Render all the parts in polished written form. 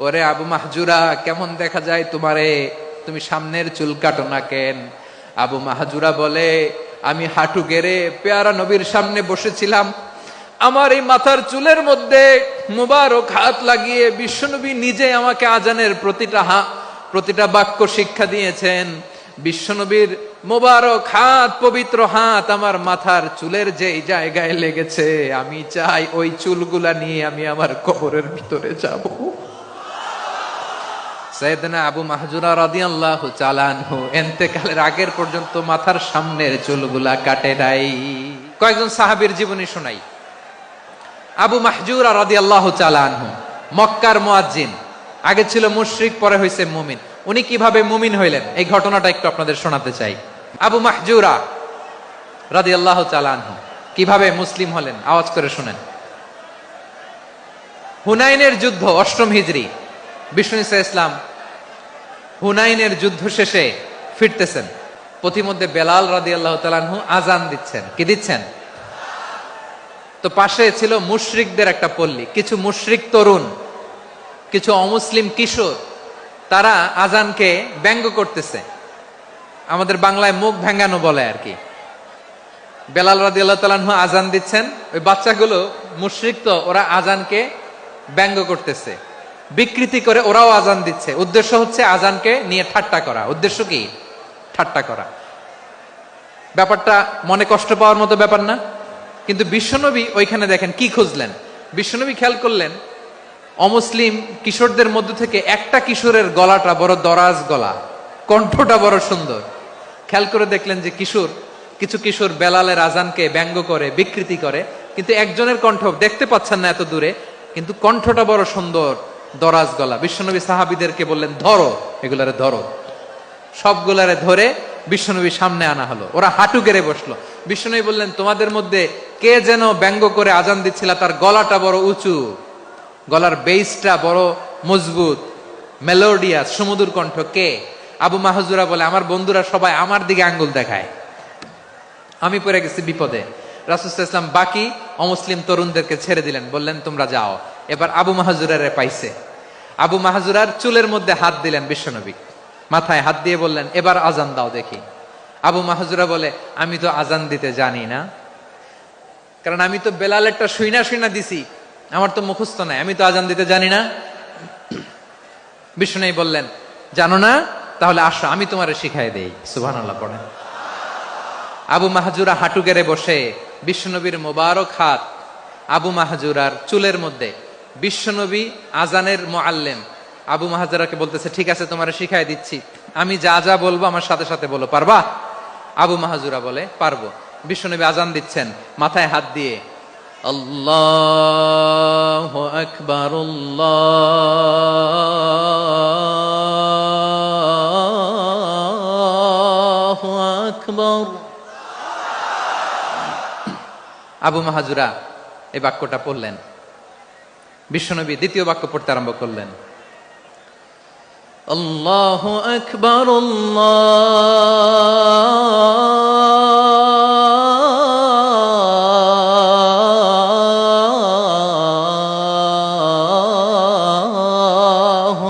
ওরে আবু মাহজুরা, কেমন দেখা যায় তোমারে, তুমি সামনের চুল কাটো না কেন? আবু মাহজুরা বলে, আমি হাঁটু গেড়ে পেয়ারা নবীর সামনে বসেছিলাম, আমার এই মাথার চুলের মধ্যে মুবারক হাত লাগিয়ে বিশ্বনবী নিজে আমাকে আজানের প্রতিটা বাক্য শিক্ষা দিয়েছেন। বিশ্বনবীর মোবারক হাত, পবিত্র হাত আমার মাথার চুলের যে জায়গায় লেগেছে, আমি চাই ওই চুলগুলা নিয়ে আমি আমার কবরের ভিতরে যাব। সাইয়েদনা আবু মাহজুরা রাদিয়াল্লাহু তাআলা আনহু ইন্তেকালের আগের পর্যন্ত মাথার সামনের চুলগুলা কাটে নাই। কয়েকজন সাহাবীর জীবনী শোনাই। আবু মাহজুরা রাদিয়াল্লাহু তাআলা আনহু মক্কার মুয়াজ্জিন, আগে ছিল মুশরিক, পরে হইছে মুমিন। উনি কিভাবে মুমিন হইলেন এই ঘটনাটা একটু আপনাদের শোনাতে চাই। আবু মাহজুরা রাদিয়াল্লাহু তাআলা আনহু কিভাবে মুসলিম হলেন, আওয়াজ করে শুনেন। হুনাইনের যুদ্ধ, 8ম হিজরি, বিষ্ণু ঈসা ইসলাম হুনাইনের যুদ্ধ শেষে ফিরতেছেন। পথিমধ্যে বেলাল রাদিয়াল্লাহু তাআলা আনহু আজান দিচ্ছেন। কি দিচ্ছেন? তো পাশে ছিল মুশরিকদের একটা পল্লী, কিছু মুশরিক তরুণ, কিছু অমুসলিম কিশোর, তারা আজানকে ব্যঙ্গ করতেছে, আমাদের বাংলায় মুখ ভেঙ্গানো বলে আর কি। বেলাল রাদিয়াল্লাহু তাআলা আনহু আজান দিচ্ছেন, ওই বাচ্চাগুলো মুশরিক, তো ওরা আজানকে ব্যঙ্গ করতেছে, বিকৃতি করে ওরাও আজান দিচ্ছে। উদ্দেশ্য হচ্ছে আজানকে নিয়ে ঠাট্টা করা। উদ্দেশ্য কি? ঠাট্টা করা। ব্যাপারটা মনে কষ্ট পাওয়ার মতো ব্যাপার না? কিন্তু বিশ্বনবী ওইখানে দেখেন কি খুঁজলেন। বিশ্বনবী খেয়াল করলেন অমুসলিম কিশোরদের মধ্য থেকে একটা কিশোরের গলাটা বড় দরাজ গলা, কণ্ঠটা বড় সুন্দর। খেয়াল করে দেখলেন যে কিছু কিশোর বেলালের আজানকে ব্যঙ্গ করে, বিকৃতি করে, কিন্তু একজনের কণ্ঠ দেখতে পাচ্ছেন না এত দূরে, কিন্তু কণ্ঠটা বড় সুন্দর, দরাজ গলা। বিশ্বনবী সাহাবীদেরকে বললেন, ধরো এগুলারে, ধরো। সবগুলারে ধরে বিশ্বনবী সামনে আনা হলো। ওরা হাঁটু গেড়ে বসলো। বিশ্বনবী বললেন, তোমাদের মধ্যে কে যেন ব্যঙ্গ করে আজান দিচ্ছিল, তার গলাটা বড় উঁচু, গলার বেসটা বড় মজবুত, মেলোডিয়াস, সুমধুর কণ্ঠ, কে? আবু মাহজুরা বলে, আমার বন্ধুরা সবাই আমার দিকে আঙ্গুল দেখায়, আমি পড়ে গেছি বিপদে। রাসূল সাল্লাল্লাহু আলাইহি ওয়াসাল্লাম বাকি অমুসলিম তরুণদেরকে ছেড়ে দিলেন, বললেন তোমরা যাও। এবার আবু মাহজুরারে পাইছে। আবু মাহজুরার চুলের মধ্যে হাত দিলেন বিশ্বনবী, মাথায় হাত দিয়ে বললেন, এবার আজান দাও দেখি। আবু মাহজুরা বলে, আমি তো আজান দিতে জানি না, কারণ আমি তো বেলালেরটা শুইনা দিছি, আমার তো মুখস্থ নাই, আমি তো আজান দিতে জানি না। বিষ্ণু বললেন, জানো না? তাহলে আসো, আমি তোমারে শিখাই দেই। সুবহানাল্লাহ পড়েন। আবু মাহজুরা হাঁটু গেড়ে বসে, বিশ্বনবীর মোবারক হাত আবু মাহজুরার চুলের মধ্যে। বিশ্বনবী আজানের মুআল্লিম আবু মাহজুরাকে বলতেছে, ঠিক আছে তোমারে শিখাই দিচ্ছি, আমি যা যা বলবো আমার সাথে সাথে বলো, পারবা? আবু মাহজুরা বলে, পারবো। বিশ্বনবী আজান দিচ্ছেন, মাথায় হাত দিয়ে আল্লাহু আকবার, আল্লাহু আকবার। আবু মাহজুরা এই বাক্যটা পড়লেন। বিশ্বনবী দ্বিতীয় বাক্য পড়তে আরম্ভ করলেন, আল্লাহু আকবার, আল্লাহু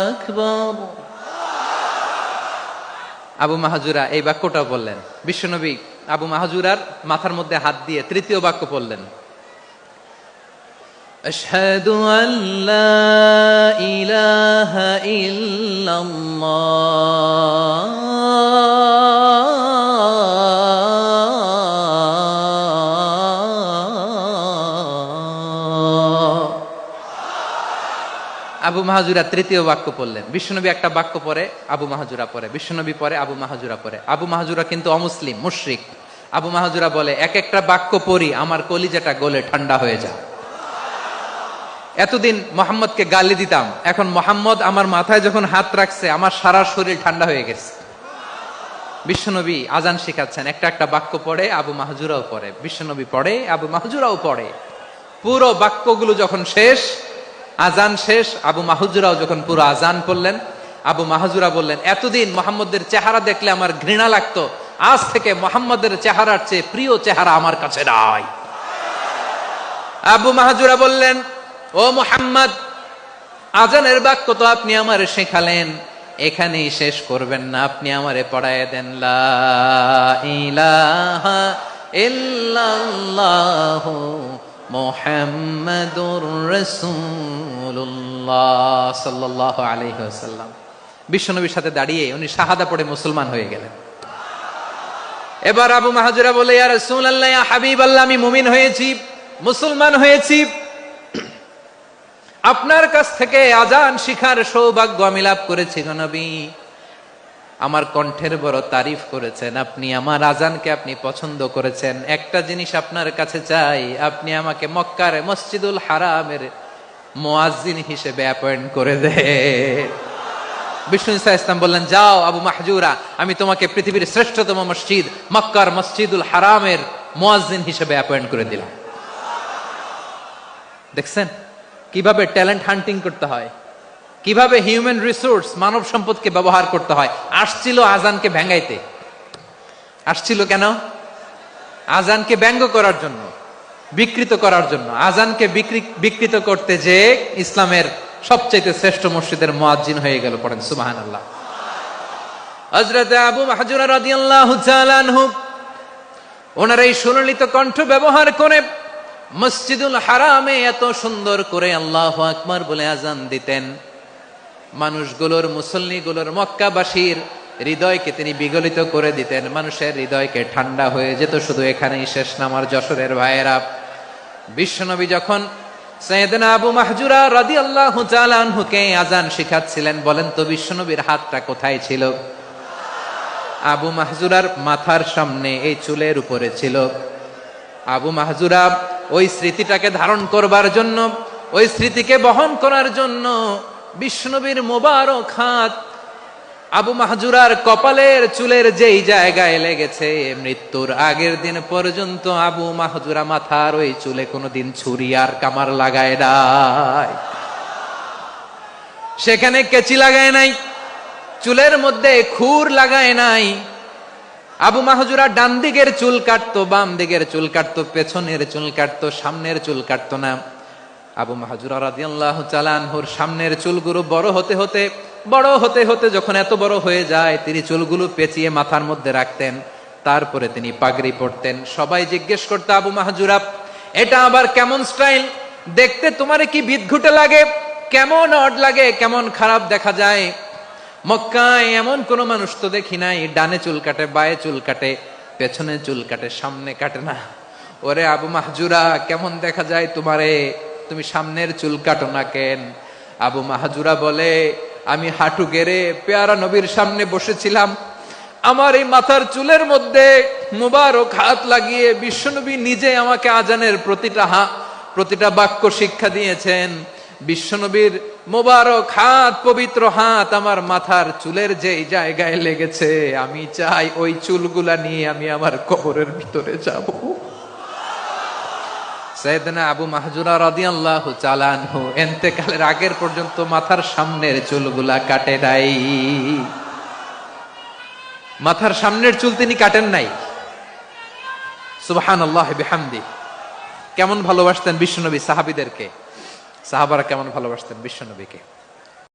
আকবার। আবু মাহজুরা এই বাক্যটা বললেন। বিশ্বনবী আবু মাহজুরার মাথার মধ্যে হাত দিয়ে তৃতীয় বাক্য পড়লেন, আশহাদু আল্লা ইলাহা ইল্লাল্লাহ, আবু মাহজুরা তৃতীয় বাক্য পড়লেন। বিশ্বনবী একটা বাক্য পরে আবু মাহজুরা পরে, বিশ্বনবী পরে আবু মাহজুরা পরে। আবু মাহজুরা কিন্তু অমুসলিম, মুশরিক। আবু মাহজুরা বলে, এক একটা বাক্য পড়ি আমার কলিজাটা গলে ঠান্ডা হয়ে যায়। এতদিন মোহাম্মদকে গালি দিতাম, এখন মোহাম্মদ আমার মাথায় যখন হাত রাখছে আমার সারা শরীর ঠান্ডা হয়ে গেছে। বিশ্বনবী আজান শিখাচ্ছেন, একটা একটা বাক্য পড়ে আবু মাহজুরাও পড়ে, বিশ্বনবী পড়ে, আবু মাহজুরাও পড়ে। পুরো বাক্যগুলো যখন শেষ, আজান শেষ, আবু মাহজুরাও যখন পুরো আজান পড়লেন, আবু মাহজুরা বললেন, এতদিন মোহাম্মদের চেহারা দেখলে আমার ঘৃণা লাগতো, আজ থেকে মোহাম্মদের চেহারার চেয়ে প্রিয় চেহারা আমার কাছে নাই। আবু মাহজুরা বললেন, ও মুহাম্মদ, আজানের বাক্য তো আপনি আমারে শেখালেন, এখানেই শেষ করবেন না, আপনি আমারে পড়ায় দেন লা ইলাহা ইল্লাল্লাহু মুহাম্মাদুর রাসূলুল্লাহ সাল্লাল্লাহু আলাইহি ওয়াসাল্লাম। বিশ্বনবীর সাথে দাঁড়িয়ে উনি শাহাদা পড়ে মুসলমান হয়ে গেলেন। এবার আবু মাহজুরা বলে, ইয়া রাসূলুল্লাহ, ইয়া হাবিবাল্লাহ, আমি মুমিন হয়েছি, মুসলমান হয়েছি, আপনার কাছ থেকে আজান শিখার সৌভাগ্য আমি লাভ করেছি গো নবী। আমার কণ্ঠের বড় তারিফ করেছেন আপনি, আমার আজানকে আপনি পছন্দ করেছেন। একটা জিনিস আপনার কাছে চাই, আপনি আমাকে মক্কার মসজিদুল হারামের মুয়াজ্জিন হিসেবে অ্যাপয়েন্ট করে দেন। বিষ্ণু ইসা ইসলাম বললেন, যাও আবু মাহজুরা, আমি তোমাকে পৃথিবীর শ্রেষ্ঠতম মসজিদ মক্কার মসজিদুল হারামের মুয়াজ্জিন হিসেবে অ্যাপয়েন্ট করে দিলাম। দেখছেন কিভাবে ট্যালেন্ট হান্টিং করতে হয়, কিভাবে হিউম্যান রিসোর্স মানব সম্পদকে ব্যবহার করতে হয়। আসছিল আজানকে ভেঙ্গাইতে, আসছিল কেন? আজানকে ব্যঙ্গ করার জন্য, বিকৃত করার জন্য। আজানকে বিকৃত করতে যে ইসলামের সবচেয়ে শ্রেষ্ঠ মসজিদের মুয়াজ্জিন হয়ে গেল। পড়েন সুবহানাল্লাহ। হযরত আবু মাহজুরা রাদিয়াল্লাহু তাআলা আনহু ওনার এই সুললিত কণ্ঠ ব্যবহার করে মসজিদুল হারামে এত সুন্দর করে আল্লাহু আকবার বলে আজান দিতেন, মানুষগুলোর, মুসল্লিগুলোর, মক্কাবাসীর হৃদয়কে তিনি বিগলিত করে দিতেন। মানুষের হৃদয়কে ঠান্ডা হয়ে যেত। শুধু এখানেই শেষ না আমার যশোরের ভাইয়েরা, বিশ্বনবী যখন সাইয়েদনা আবু মাহজুরা রাদিয়াল্লাহু তাআলা আনহুকে আজান শিখাচ্ছিলেন, বলেন তো বিশ্বনবীর হাতটা কোথায় ছিল? আবু মাহজুরার মাথার সামনে, এই চুলের উপরে ছিল। আবু মাহজুরা ওই স্মৃতিটাকে ধারণ করবার জন্য, ওই স্মৃতিকে বহন করার জন্য বিশ্বনবীর মোবারক হাত আবু মাহজুরার কপালের চুলের যেই জায়গায় লেগেছে, মৃত্যুর আগের দিন পর্যন্ত আবু মাহজুরা মাথার ওই চুলে কোনোদিন ছুরি আর কামার লাগায় নাই, সেখানে কেচি লাগায় নাই, চুলের মধ্যে খুর লাগায় নাই। আবু মাহজুরা ডান দিকের চুল কাটতো, বাম দিকের চুল কাটতো, পেছনের চুল কাটতো, সামনের চুল কাটতো না। আবু মাহজুরা রাদিয়াল্লাহু তাআলা আনহুর সামনের চুলগুলো বড় হতে হতে যখন এত বড় হয়ে যায়, তিনি চুলগুলো পেঁচিয়ে মাথার মধ্যে রাখতেন, তারপরে তিনি পাগড়ি পরতেন। সবাই জিজ্ঞেস করতো, আবু মাহজুরা, এটা আবার কেমন স্টাইল? দেখতে তোমারে কি বিদঘুটে লাগে, কেমন অড লাগে, কেমন খারাপ দেখা যায়। মক্কায় এমন কোন মানুষ তো দেখি নাই, ডানে চুল কাটে, বায়ে চুল কাটে, পেছনে চুল কাটে, সামনে কাটে না। ওরে আবু মাহজুরা, কেমন দেখা যায় তোমারে, তুমি সামনের চুল কাটো না কেন? আবু মাহজুরা বলে, আমি হাঁটু গেড়ে পেয়ারা নবীর সামনে বসেছিলাম, আমার এই মাথার চুলের মধ্যে মুবারক হাত লাগিয়ে বিশ্বনবী নিজে আমাকে আজানের প্রতিটা বাক্য শিক্ষা দিয়েছেন। বিশ্বনবীর মোবারক হাত, পবিত্র হাত আমার মাথার চুলের যেই জায়গায় লেগেছে, আমি চাই ওই চুলগুলা নিয়ে আমি আমার কবরের ভিতরে যাব। সাইয়েদনা আবু মাহজুরা রাদিয়াল্লাহু তাআলা আনহু ইন্তেকালের আগের পর্যন্ত মাথার সামনের চুলগুলা কাটে নাই। মাথার সামনের চুল তিনি কাটেন নাই। সুবহানাল্লাহি বিহামদি। কেমন ভালোবাসতেন বিশ্বনবী সাহাবীদেরকে, সাহাবারা কেমন ভালোবাসতেন বিশ্বনবীকে।